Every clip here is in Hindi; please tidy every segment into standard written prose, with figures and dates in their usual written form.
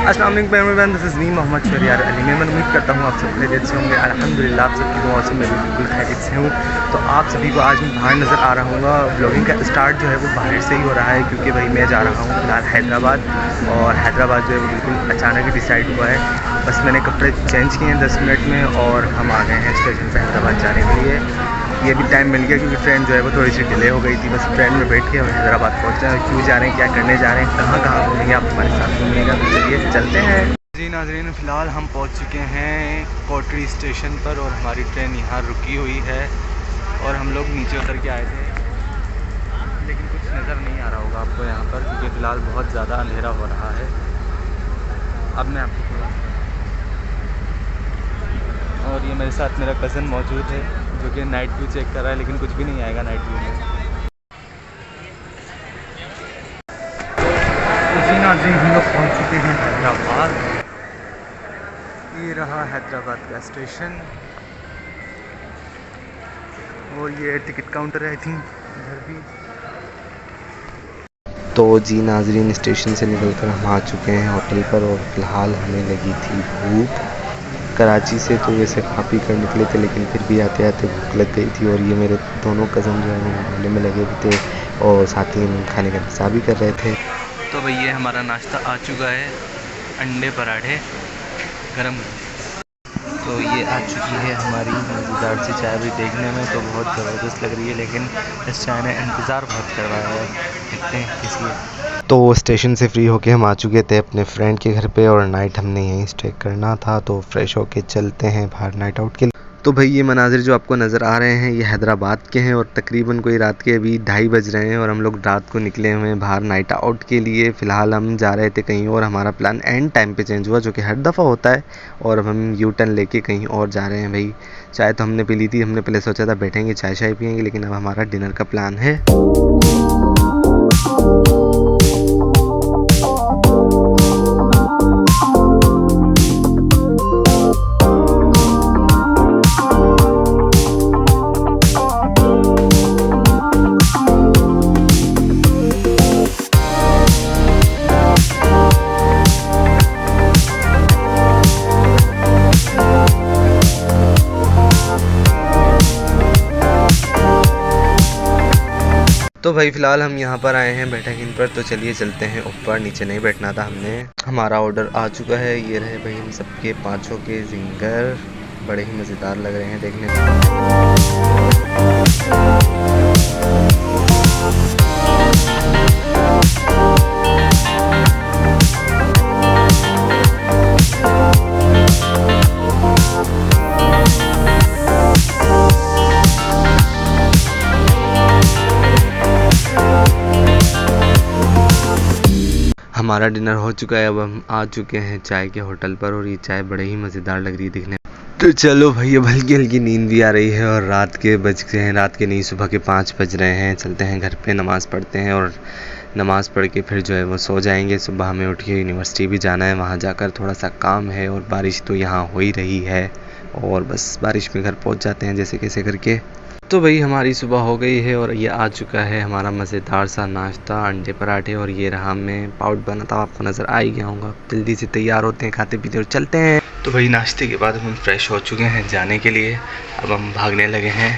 अस्सलाम वालेकुम, this is me Mohammad Shahriyar Ali. मैं उम्मीद करता हूँ आप सब खैरियत से होंगे। अल्हम्दुलिल्लाह आप सबकी दुआ से मैं बिल्कुल खैरियत से हूँ। तो आप सभी को आज मैं बाहर नज़र आ रहा हूँ। ब्लॉगिंग का स्टार्ट जो है वो बाहर से ही हो रहा है, क्योंकि भाई मैं जा रहा हूँ फ़िलहाल हैदराबाद। और हैदराबाद जो है वो बिल्कुल अचानक ही डिसाइड हुआ है। बस मैंने कपड़े चेंज किए हैं 10 मिनट में और हम आ गए हैं स्टेशन पर हैदराबाद जाने के लिए। ये भी टाइम मिल गया क्योंकि ट्रेन जो है वो थोड़ी सी डिले हो गई थी। बस ट्रेन में बैठ के हम हैदराबाद पहुँच रहे हैं। क्यों जा रहे हैं, क्या करने जा रहे हैं, कहाँ कहाँ घूमेंगे, आप हमारे साथ घूमिएगा। तो चलिए चलते हैं जी नाज़रीन। फ़िलहाल हम पहुँच चुके हैं कोटरी स्टेशन पर और हमारी ट्रेन यहाँ रुकी हुई है। और हम लोग नीचे उतर के आए थे, लेकिन कुछ नज़र नहीं आ रहा होगा आपको यहाँ पर, क्योंकि फ़िलहाल बहुत ज़्यादा अंधेरा हो रहा है। अब मैं आपको थोड़ा, और ये मेरे साथ मेरा कज़न मौजूद है जो कि नाइट व्यू चेक कर रहा है, लेकिन कुछ भी नहीं आएगा नाइट व्यू में। जी नाज़रीन, हम लोग पहुँच चुके हैं हैदराबाद। ये रहा हैदराबाद का स्टेशन और ये टिकट काउंटर है आई थिंक इधर भी। तो जी नाजरीन, स्टेशन से निकलकर हम आ चुके हैं होटल पर और फ़िलहाल हमें लगी थी भूख। कराची से तो वैसे खा पी कर निकले थे, लेकिन फिर भी आते आते भूख लग गई थी। और ये मेरे दोनों कज़न जो है वो मोबाइल में लगे हुए थे और साथ ही हम खाने का इंतज़ार भी कर रहे थे। तो भाई ये हमारा नाश्ता आ चुका है, अंडे पराठे गरम। तो ये आ चुकी है हमारी मज़ेदार सी चाय। भी देखने में तो बहुत ज़बरदस्त लग रही है, लेकिन इस चाय ने इंतज़ार बहुत करवाया है। देखते हैं किसी। तो स्टेशन से फ्री होके हम आ चुके थे अपने फ्रेंड के घर पे और नाइट हमने यहीं स्टे करना था। तो फ्रेश होके चलते हैं बाहर नाइट आउट के लिए। तो भाई ये मनाजिर जो आपको नज़र आ रहे हैं ये हैदराबाद के हैं और तकरीबन कोई रात के अभी 2:30 बज रहे हैं और हम लोग रात को निकले हुए हैं बाहर नाइट आउट के लिए। फ़िलहाल हम जा रहे थे कहीं और, हमारा प्लान एंड टाइम पे चेंज हुआ, जो कि हर दफ़ा होता है। और अब हम यू टर्न लेके कहीं और जा रहे हैं। भाई चाय तो हमने पी ली थी, हमने पहले सोचा था बैठेंगे चाय शाय पियेंगे, लेकिन अब हमारा डिनर का प्लान है। तो भाई फ़िलहाल हम यहाँ पर आए हैं बैठक इन पर। तो चलिए चलते हैं ऊपर, नीचे नहीं बैठना था हमने। हमारा ऑर्डर आ चुका है, ये रहे भाई हम सबके 5 के ज़िंगर। बड़े ही मज़ेदार लग रहे हैं देखने में। हमारा डिनर हो चुका है, अब हम आ चुके हैं चाय के होटल पर और ये चाय बड़े ही मज़ेदार लग रही है दिखने में। तो चलो भाई अब हल्की हल्की नींद भी आ रही है और रात के बज गए हैं, रात के नहीं सुबह के 5 बज रहे हैं। चलते हैं घर पे, नमाज़ पढ़ते हैं और नमाज़ पढ़ के फिर जो है वो सो जाएंगे। सुबह हमें उठ के यूनिवर्सिटी भी जाना है, वहाँ जाकर थोड़ा सा काम है। और बारिश तो यहाँ हो ही रही है और बस बारिश में घर पहुँच जाते हैं जैसे कैसे करके। तो भाई हमारी सुबह हो गई है और ये आ चुका है हमारा मज़ेदार सा नाश्ता, अंडे पराठे। और ये रहा मैं पाउड बना था, आपको नज़र आ ही गया होगा। जल्दी से तैयार होते हैं, खाते पीते और चलते हैं। तो भाई नाश्ते के बाद हम फ्रेश हो चुके हैं जाने के लिए। अब हम भागने लगे हैं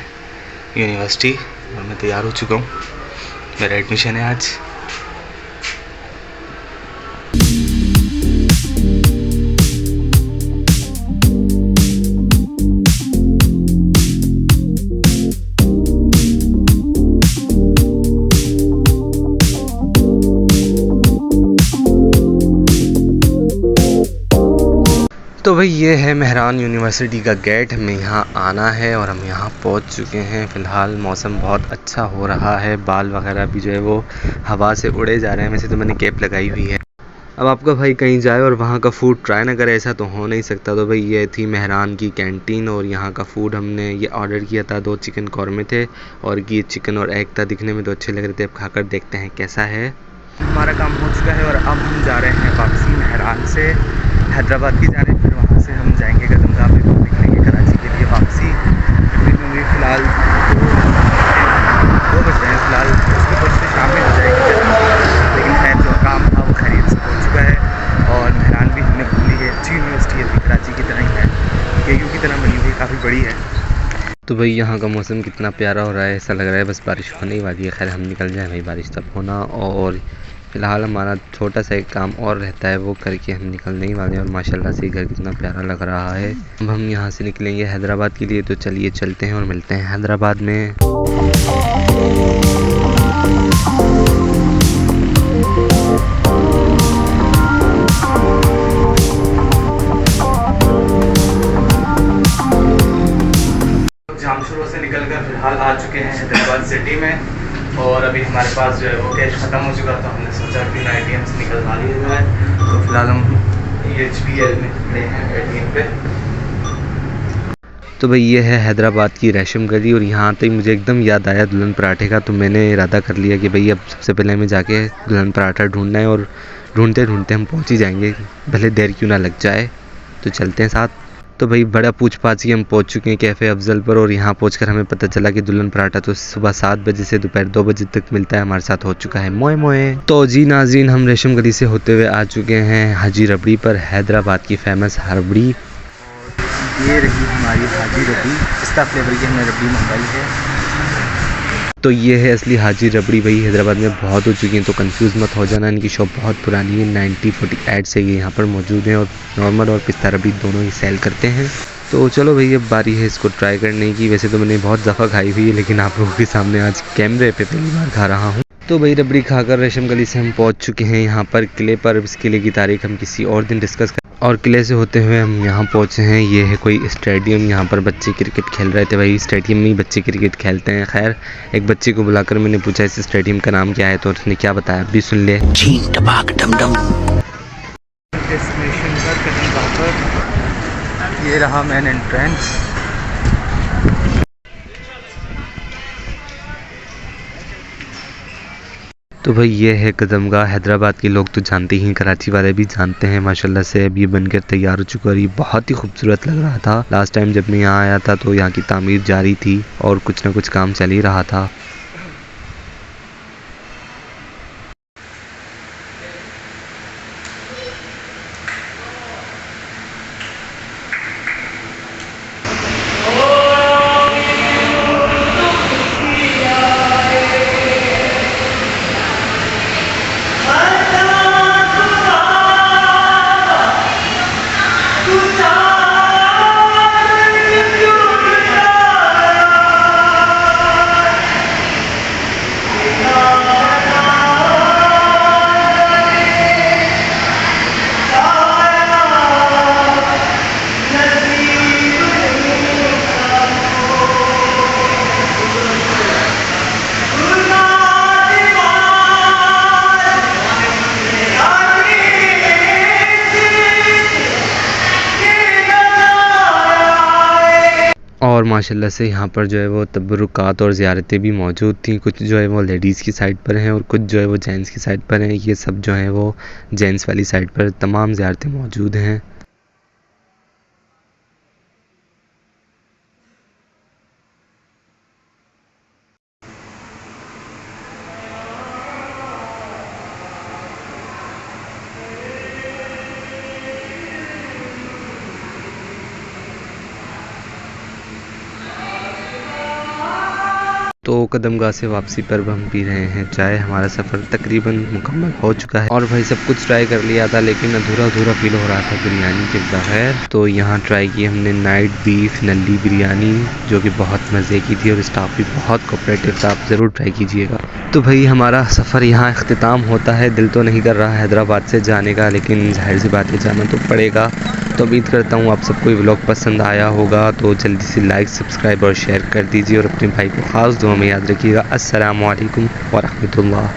यूनिवर्सिटी और मैं तैयार हो चुका हूँ। मेरा एडमिशन है आज। तो भाई ये है मेहरान यूनिवर्सिटी का गेट, हमें यहाँ आना है और हम यहाँ पहुँच चुके हैं। फ़िलहाल मौसम बहुत अच्छा हो रहा है, बाल वगैरह भी जो है वो हवा से उड़े जा रहे हैं। वैसे तो मैंने कैप लगाई हुई है। अब आपका भाई कहीं जाए और वहाँ का फ़ूड ट्राई ना करे, ऐसा तो हो नहीं सकता। तो भाई ये थी मेहरान की कैंटीन और यहाँ का फ़ूड हमने ये ऑर्डर किया था। 2 चिकन कौरमे थे और ये चिकन और एग था। दिखने में तो अच्छे लग रहे थे, अब खाकर देखते हैं कैसा है। हमारा काम हो चुका है और अब हम जा रहे हैं वापसी मेहरान से हैदराबाद की जाने। फिर वहाँ से हम जाएंगे कदमगाह पे, फिर निकलेंगे कराची के लिए वापसी। फ़िलहाल 2 बज रहे हैं फ़िलहाल, उसके बाद शाम में हो जाएगी। लेकिन खैर जो काम था वो खैरियत से हो चुका है और मेहरान भी बड़ी है। तो भाई यहाँ का मौसम कितना प्यारा हो रहा है, ऐसा लग रहा है बस बारिश होने ही वाली है। खैर हम निकल जाए भाई, बारिश तब होना। और फिलहाल हमारा छोटा सा एक काम और रहता है, वो करके हम निकलने ही वाले हैं। और माशाल्लाह से घर कितना प्यारा लग रहा है। अब हम यहाँ से निकलेंगे हैदराबाद के लिए, तो चलिए चलते हैं और मिलते हैं हैदराबाद में। जामशोरों से निकलकर फिलहाल आ चुके हैं हैदराबाद सिटी में। और अभी हमारे पास जो है वो कैश ख़त्म हो चुका था, हमने सोचा कि ATM से निकलवा लिया जाए। तो फिलहाल हम HBL में खड़े हैं ATM पे। तो भाई ये है हैदराबाद की रेशम गली, और यहाँ तक मुझे एकदम याद आया दुल्हन पराठे का। तो मैंने इरादा कर लिया कि भाई अब सबसे पहले हमें जाके दुल्हन पराठा ढूंढना है, और ढूंढते ढूंढते हम पहुँच ही जाएंगे, भले देर क्यों ना लग जाए। तो चलते हैं साथ। तो भाई बड़ा पूछ पाछ ही हम पहुंच चुके हैं कैफ़े अफजल पर, और यहाँ पहुंचकर हमें पता चला कि दुल्हन पराठा तो सुबह 7 बजे से दोपहर 2 बजे तक मिलता है। हमारे साथ हो चुका है मोए मोए। तो जी नाज़रीन, हम रेशम गली से होते हुए आ चुके हैं हाजी रबड़ी पर, हैदराबाद की फेमस रबड़ी। ये रही हमारी हाजी रबड़ी, इसका फ्लेवर की हमने रबड़ी मंगाई है। तो ये है असली हाजी रबड़ी। भाई हैदराबाद में बहुत हो चुकी हैं, तो कंफ्यूज मत हो जाना। इनकी शॉप बहुत पुरानी है, 1948 से ये यहाँ पर मौजूद हैं, और नॉर्मल और पिस्ता रबड़ी दोनों ही सेल करते हैं। तो चलो भाई अब बारी है इसको ट्राई करने की। वैसे तो मैंने बहुत दफ़ा खाई हुई है, लेकिन आप लोगों के सामने आज कैमरे पे पहली बार खा रहा हूँ। तो भाई रबड़ी खाकर रेशम गली से हम पहुँच चुके हैं यहाँ पर किले पर। इस किले की तारीख हम किसी और दिन डिस्कस करें। और किले से होते हुए हम यहाँ पहुँचे हैं। ये है कोई स्टेडियम, यहाँ पर बच्चे क्रिकेट खेल रहे थे। भाई स्टेडियम में ही बच्चे क्रिकेट खेलते हैं। खैर एक बच्चे को बुलाकर मैंने पूछा इस स्टेडियम का नाम क्या है, तो उसने क्या बताया अभी सुन ले। डेस्टिनेशन पर कहीं पर ये रहा मेन एंट्रेंस। तो भाई ये है कदमगाह। हैदराबाद के लोग तो जानते ही, कराची वाले भी जानते हैं। माशाल्लाह से अब ये बनकर तैयार हो चुका, और ये बहुत ही खूबसूरत लग रहा था। लास्ट टाइम जब मैं यहाँ आया था तो यहाँ की तामीर जारी थी, और कुछ ना कुछ काम चल ही रहा था। और माशाल्लाह से यहाँ पर जो है वो तबरुकात और ज़ियारतें भी मौजूद थी। कुछ जो है वो लेडीज़ की साइड पर हैं, और कुछ जो है वो जेंट्स की साइड पर हैं। ये सब जो है वो जेंट्स वाली साइड पर तमाम ज़ियारतें मौजूद हैं। तो कदमगाह से वापसी पर हम पी रहे हैं चाय। हमारा सफ़र तकरीबन मुकम्मल हो चुका है, और भाई सब कुछ ट्राई कर लिया था, लेकिन अधूरा अधूरा फील हो रहा था बिरयानी के बगैर। तो यहाँ ट्राई की हमने नाइट बीफ नल्ली बिरयानी, जो कि बहुत मज़े की थी, और स्टाफ भी बहुत कोऑपरेटिव था। आप ज़रूर ट्राई कीजिएगा। तो भाई हमारा सफ़र यहाँ अख्तिताम होता है। दिल तो नहीं कर रहा हैदराबाद से जाने का, लेकिन जाहिर सी बात है जाना तो पड़ेगा। तो उम्मीद करता हूँ आप सबको ये व्लॉग पसंद आया होगा। तो जल्दी से लाइक सब्सक्राइब और शेयर कर दीजिए, और अपने भाई को ख़ास दुआ में याद रखिएगा। अस्सलामु अलैकुम व रहमतुल्लाह।